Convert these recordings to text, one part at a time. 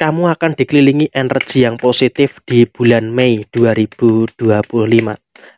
Kamu akan dikelilingi energi yang positif di bulan Mei 2025.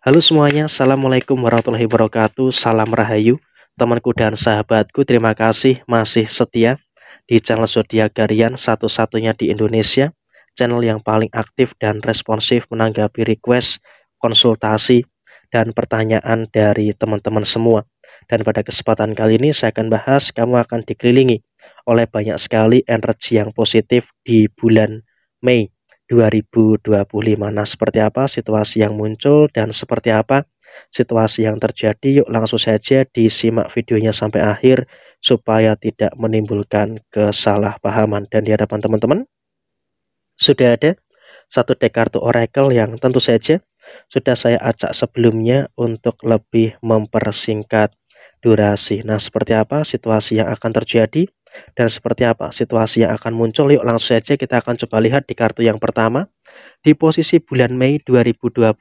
Halo semuanya, Assalamualaikum warahmatullahi wabarakatuh. Salam Rahayu, temanku dan sahabatku. Terima kasih masih setia di channel Zodiak Harian, satu-satunya di Indonesia, channel yang paling aktif dan responsif menanggapi request, konsultasi, dan pertanyaan dari teman-teman semua. Dan pada kesempatan kali ini saya akan bahas, kamu akan dikelilingi oleh banyak sekali energi yang positif di bulan Mei 2025. Nah, seperti apa situasi yang muncul dan seperti apa situasi yang terjadi? Yuk langsung saja disimak videonya sampai akhir supaya tidak menimbulkan kesalahpahaman. Dan di hadapan teman-teman sudah ada satu deck kartu oracle yang tentu saja sudah saya acak sebelumnya untuk lebih mempersingkat durasi. Nah, seperti apa situasi yang akan terjadi dan seperti apa situasi yang akan muncul? Yuk langsung saja kita akan coba lihat di kartu yang pertama. Di posisi bulan Mei 2025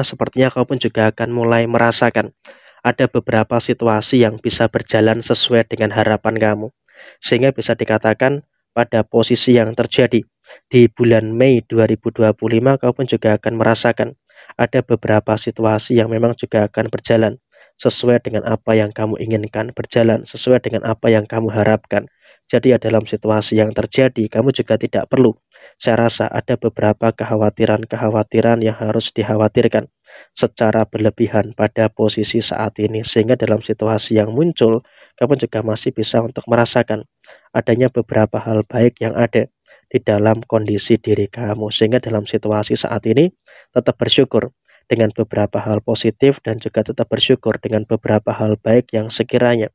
sepertinya kamu pun juga akan mulai merasakan ada beberapa situasi yang bisa berjalan sesuai dengan harapan kamu, sehingga bisa dikatakan pada posisi yang terjadi di bulan Mei 2025 kamu pun juga akan merasakan ada beberapa situasi yang memang juga akan berjalan sesuai dengan apa yang kamu inginkan, berjalan sesuai dengan apa yang kamu harapkan. Jadi dalam situasi yang terjadi kamu juga tidak perlu, saya rasa ada beberapa kekhawatiran-kekhawatiran yang harus dikhawatirkan secara berlebihan pada posisi saat ini, sehingga dalam situasi yang muncul kamu juga masih bisa untuk merasakan adanya beberapa hal baik yang ada di dalam kondisi diri kamu, sehingga dalam situasi saat ini tetap bersyukur dengan beberapa hal positif dan juga tetap bersyukur dengan beberapa hal baik yang sekiranya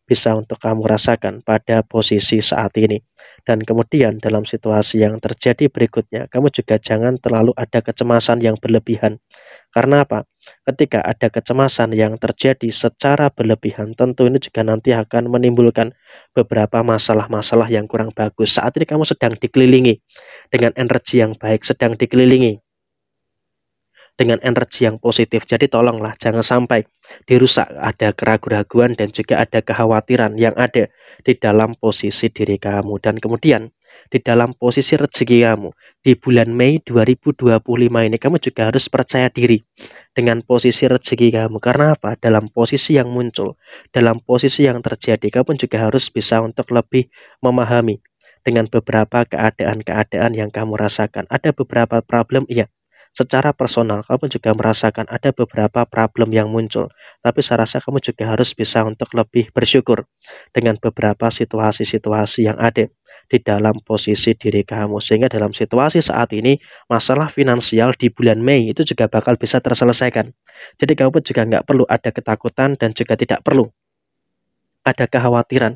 bisa untuk kamu rasakan pada posisi saat ini. Dan kemudian dalam situasi yang terjadi berikutnya, kamu juga jangan terlalu ada kecemasan yang berlebihan. Karena apa? Ketika ada kecemasan yang terjadi secara berlebihan, tentu ini juga nanti akan menimbulkan beberapa masalah-masalah yang kurang bagus. Saat ini kamu sedang dikelilingi dengan energi yang baik, sedang dikelilingi dengan energi yang positif. Jadi tolonglah jangan sampai dirusak, ada keraguan-raguan dan juga ada kekhawatiran yang ada di dalam posisi diri kamu. Dan kemudian di dalam posisi rezeki kamu di bulan Mei 2025 ini kamu juga harus percaya diri dengan posisi rezeki kamu. Karena apa? Dalam posisi yang muncul, dalam posisi yang terjadi, kamu juga harus bisa untuk lebih memahami dengan beberapa keadaan-keadaan yang kamu rasakan. Ada beberapa problem, iya. Secara personal, kamu juga merasakan ada beberapa problem yang muncul. Tapi saya rasa kamu juga harus bisa untuk lebih bersyukur dengan beberapa situasi-situasi yang ada di dalam posisi diri kamu. Sehingga dalam situasi saat ini, masalah finansial di bulan Mei itu juga bakal bisa terselesaikan. Jadi kamu pun juga nggak perlu ada ketakutan dan juga tidak perlu ada kekhawatiran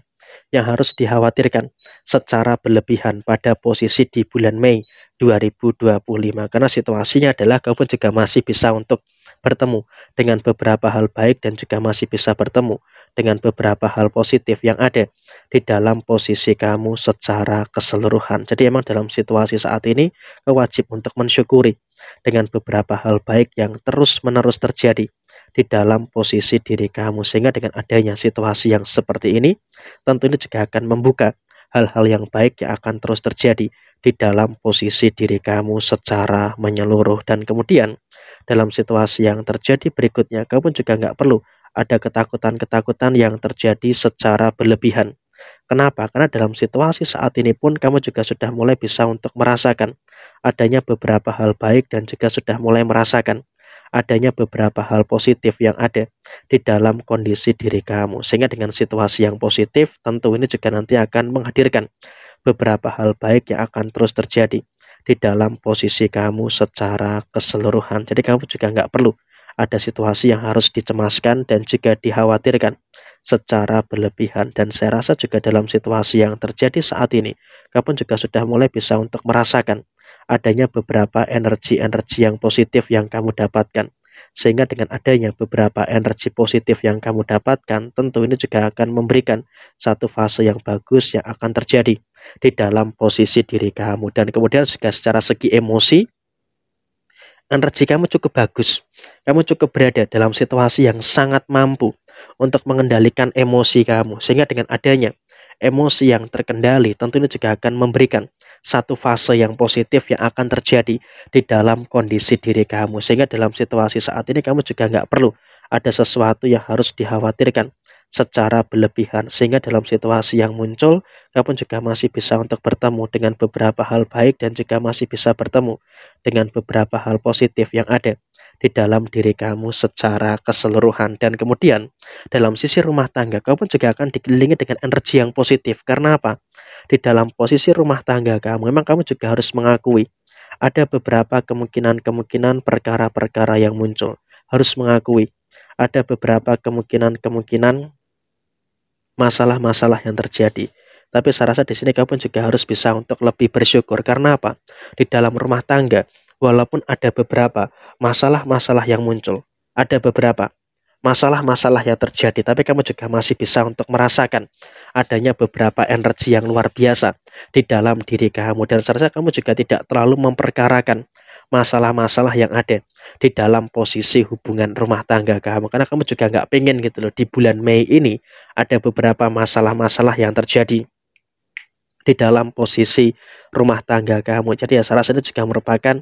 yang harus dikhawatirkan secara berlebihan pada posisi di bulan Mei 2025, karena situasinya adalah kamu juga masih bisa untuk bertemu dengan beberapa hal baik dan juga masih bisa bertemu dengan beberapa hal positif yang ada di dalam posisi kamu secara keseluruhan. Jadi emang dalam situasi saat ini wajib untuk mensyukuri dengan beberapa hal baik yang terus-menerus terjadi di dalam posisi diri kamu, sehingga dengan adanya situasi yang seperti ini tentu ini juga akan membuka hal-hal yang baik yang akan terus terjadi di dalam posisi diri kamu secara menyeluruh. Dan kemudian dalam situasi yang terjadi berikutnya, kamu juga nggak perlu ada ketakutan-ketakutan yang terjadi secara berlebihan. Kenapa? Karena dalam situasi saat ini pun kamu juga sudah mulai bisa untuk merasakan adanya beberapa hal baik dan juga sudah mulai merasakan adanya beberapa hal positif yang ada di dalam kondisi diri kamu. Sehingga dengan situasi yang positif, tentu ini juga nanti akan menghadirkan beberapa hal baik yang akan terus terjadi di dalam posisi kamu secara keseluruhan. Jadi kamu juga nggak perlu ada situasi yang harus dicemaskan dan juga dikhawatirkan secara berlebihan. Dan saya rasa juga dalam situasi yang terjadi saat ini, kamu juga sudah mulai bisa untuk merasakan adanya beberapa energi-energi yang positif yang kamu dapatkan. Sehingga dengan adanya beberapa energi positif yang kamu dapatkan, tentu ini juga akan memberikan satu fase yang bagus yang akan terjadi di dalam posisi diri kamu. Dan kemudian juga secara segi emosi, energi kamu cukup bagus. Kamu cukup berada dalam situasi yang sangat mampu untuk mengendalikan emosi kamu. Sehingga dengan adanya emosi yang terkendali, tentu ini juga akan memberikan satu fase yang positif yang akan terjadi di dalam kondisi diri kamu. Sehingga dalam situasi saat ini kamu juga nggak perlu ada sesuatu yang harus dikhawatirkan secara berlebihan. Sehingga dalam situasi yang muncul, kamu juga masih bisa untuk bertemu dengan beberapa hal baik dan juga masih bisa bertemu dengan beberapa hal positif yang ada di dalam diri kamu secara keseluruhan. Dan kemudian dalam sisi rumah tangga, kamu juga akan dikelilingi dengan energi yang positif. Karena apa? Di dalam posisi rumah tangga kamu, memang kamu juga harus mengakui ada beberapa kemungkinan-kemungkinan perkara-perkara yang muncul. Harus mengakui ada beberapa kemungkinan-kemungkinan masalah-masalah yang terjadi. Tapi saya rasa di sini kamu juga harus bisa untuk lebih bersyukur. Karena apa? Di dalam rumah tangga, walaupun ada beberapa masalah-masalah yang muncul, ada beberapa masalah-masalah yang terjadi, tapi kamu juga masih bisa untuk merasakan adanya beberapa energi yang luar biasa di dalam diri kamu. Dan saya rasa kamu juga tidak terlalu memperkarakan masalah-masalah yang ada di dalam posisi hubungan rumah tangga kamu. Karena kamu juga nggak pengen gitu loh, di bulan Mei ini ada beberapa masalah-masalah yang terjadi di dalam posisi rumah tangga kamu. Jadi ya saya rasa ini juga merupakan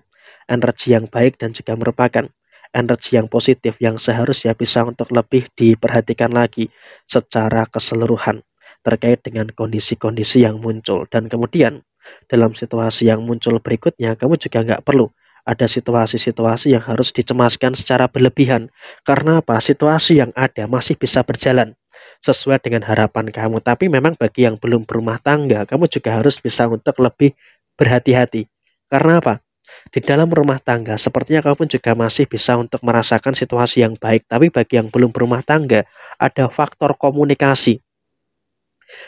energi yang baik dan juga merupakan energi yang positif yang seharusnya bisa untuk lebih diperhatikan lagi secara keseluruhan terkait dengan kondisi-kondisi yang muncul. Dan kemudian dalam situasi yang muncul berikutnya, kamu juga nggak perlu ada situasi-situasi yang harus dicemaskan secara berlebihan. Karena apa? Situasi yang ada masih bisa berjalan sesuai dengan harapan kamu. Tapi memang bagi yang belum berumah tangga, kamu juga harus bisa untuk lebih berhati-hati. Karena apa? Di dalam rumah tangga, sepertinya kamu juga masih bisa untuk merasakan situasi yang baik. Tapi bagi yang belum berumah tangga, ada faktor komunikasi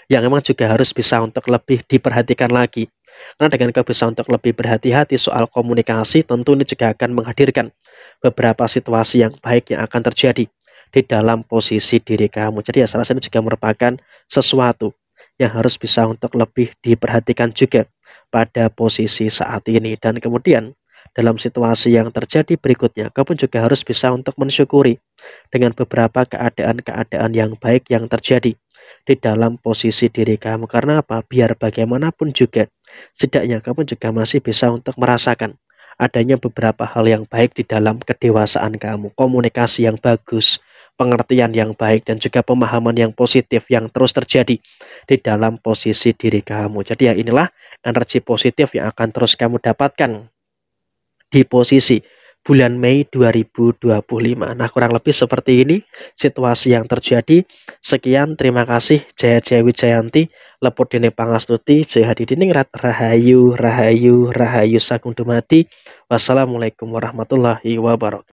yang memang juga harus bisa untuk lebih diperhatikan lagi. Karena dengan kamu bisa untuk lebih berhati-hati soal komunikasi, tentu ini juga akan menghadirkan beberapa situasi yang baik yang akan terjadi di dalam posisi diri kamu. Jadi ya salah satu juga merupakan sesuatu yang harus bisa untuk lebih diperhatikan juga pada posisi saat ini. Dan kemudian dalam situasi yang terjadi berikutnya, kamu juga harus bisa untuk mensyukuri dengan beberapa keadaan-keadaan yang baik yang terjadi di dalam posisi diri kamu. Karena apa? Biar bagaimanapun juga, setidaknya kamu juga masih bisa untuk merasakan adanya beberapa hal yang baik di dalam kedewasaan kamu, komunikasi yang bagus, pengertian yang baik, dan juga pemahaman yang positif yang terus terjadi di dalam posisi diri kamu. Jadi ya inilah energi positif yang akan terus kamu dapatkan di posisi bulan Mei 2025. Nah, kurang lebih seperti ini situasi yang terjadi. Sekian, terima kasih. Jaya Jaya Wijayanti, Leput Dene Pangastuti, Jaya Hadidiningrat, Rahayu, Rahayu, Rahayu Sagung Dumadi. Wassalamualaikum warahmatullahi wabarakatuh.